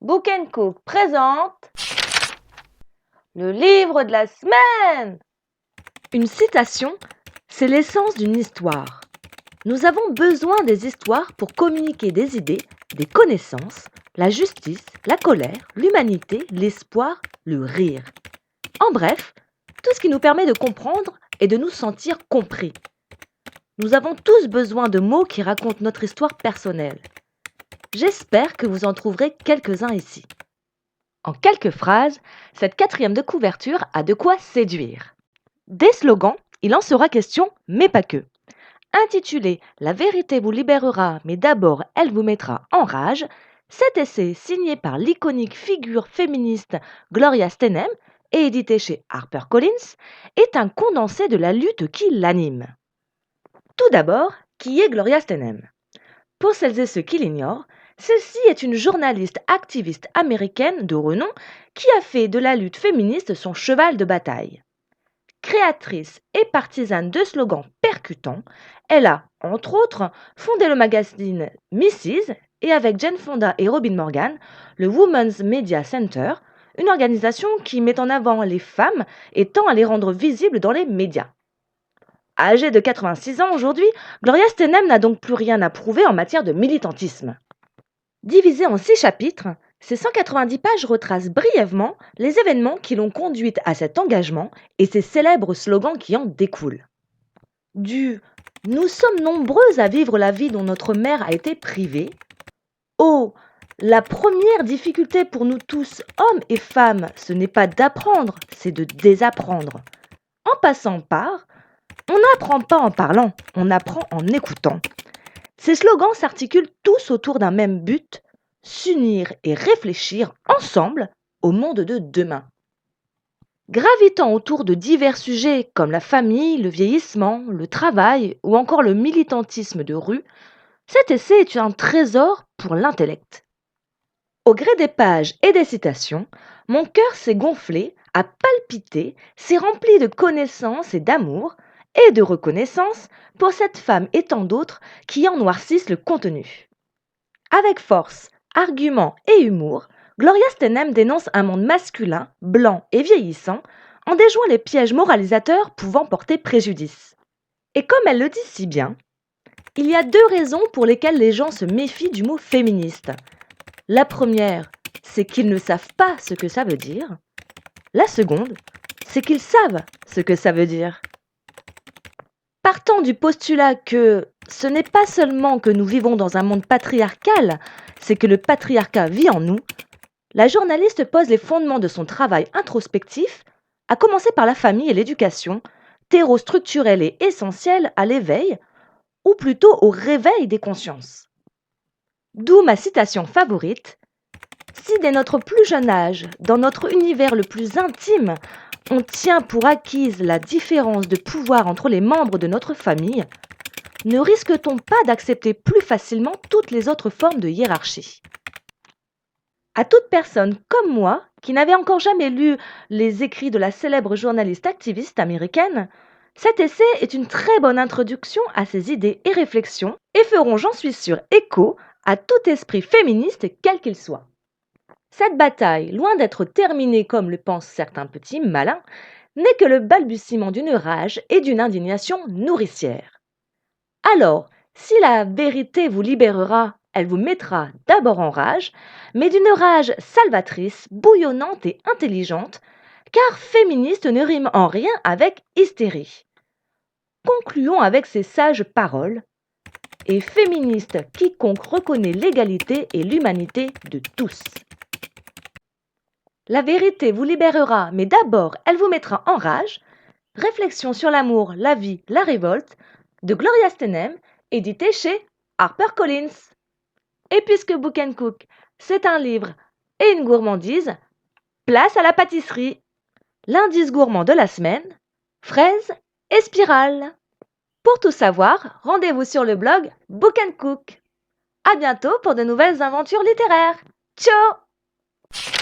Book & Cook présente le livre de la semaine. Une citation, c'est l'essence d'une histoire. Nous avons besoin des histoires pour communiquer des idées, des connaissances, la justice, la colère, l'humanité, l'espoir, le rire. En bref, tout ce qui nous permet de comprendre et de nous sentir compris. Nous avons tous besoin de mots qui racontent notre histoire personnelle. J'espère que vous en trouverez quelques-uns ici. En quelques phrases, cette 4e de couverture a de quoi séduire. Des slogans, il en sera question, mais pas que. Intitulé La vérité vous libérera, mais d'abord elle vous mettra en rage, cet essai signé par l'iconique figure féministe Gloria Steinem et édité chez HarperCollins est un condensé de la lutte qui l'anime. Tout d'abord, qui est Gloria Steinem ? Pour celles et ceux qui l'ignorent, celle-ci est une journaliste activiste américaine de renom qui a fait de la lutte féministe son cheval de bataille. Créatrice et partisane de slogans percutants, elle a, entre autres, fondé le magazine Mrs. et avec Jane Fonda et Robin Morgan, le Women's Media Center, une organisation qui met en avant les femmes et tend à les rendre visibles dans les médias. Âgée de 86 ans aujourd'hui, Gloria Steinem n'a donc plus rien à prouver en matière de militantisme. Divisée en 6 chapitres, ces 190 pages retracent brièvement les événements qui l'ont conduite à cet engagement et ses célèbres slogans qui en découlent. Du « Nous sommes nombreuses à vivre la vie dont notre mère a été privée » au « La première difficulté pour nous tous, hommes et femmes, ce n'est pas d'apprendre, c'est de désapprendre » en passant par on n'apprend pas en parlant, on apprend en écoutant. Ces slogans s'articulent tous autour d'un même but, s'unir et réfléchir ensemble au monde de demain. Gravitant autour de divers sujets comme la famille, le vieillissement, le travail ou encore le militantisme de rue, cet essai est un trésor pour l'intellect. Au gré des pages et des citations, mon cœur s'est gonflé, a palpité, s'est rempli de connaissances et d'amour, et de reconnaissance pour cette femme et tant d'autres qui en noircissent le contenu. Avec force, argument et humour, Gloria Steinem dénonce un monde masculin, blanc et vieillissant, en déjouant les pièges moralisateurs pouvant porter préjudice. Et comme elle le dit si bien, il y a 2 raisons pour lesquelles les gens se méfient du mot féministe. La première, c'est qu'ils ne savent pas ce que ça veut dire. La seconde, c'est qu'ils savent ce que ça veut dire. Partant du postulat que ce n'est pas seulement que nous vivons dans un monde patriarcal, c'est que le patriarcat vit en nous, la journaliste pose les fondements de son travail introspectif, à commencer par la famille et l'éducation, terreau structurel et essentiel à l'éveil, ou plutôt au réveil des consciences. D'où ma citation favorite. Si dès notre plus jeune âge, dans notre univers le plus intime, on tient pour acquise la différence de pouvoir entre les membres de notre famille, ne risque-t-on pas d'accepter plus facilement toutes les autres formes de hiérarchie ? À toute personne comme moi, qui n'avait encore jamais lu les écrits de la célèbre journaliste activiste américaine, cet essai est une très bonne introduction à ses idées et réflexions et feront, j'en suis sûre, écho à tout esprit féministe quel qu'il soit. Cette bataille, loin d'être terminée comme le pensent certains petits malins, n'est que le balbutiement d'une rage et d'une indignation nourricière. Alors, si la vérité vous libérera, elle vous mettra d'abord en rage, mais d'une rage salvatrice, bouillonnante et intelligente, car féministe ne rime en rien avec hystérie. Concluons avec ces sages paroles. Et féministe quiconque reconnaît l'égalité et l'humanité de tous. La vérité vous libérera, mais d'abord elle vous mettra en rage. Réflexion sur l'amour, la vie, la révolte, de Gloria Steinem, édité chez HarperCollins. Et puisque Book & Cook, c'est un livre et une gourmandise, place à la pâtisserie. L'indice gourmand de la semaine, fraises et spirales. Pour tout savoir, rendez-vous sur le blog Book & Cook. À bientôt pour de nouvelles aventures littéraires. Ciao!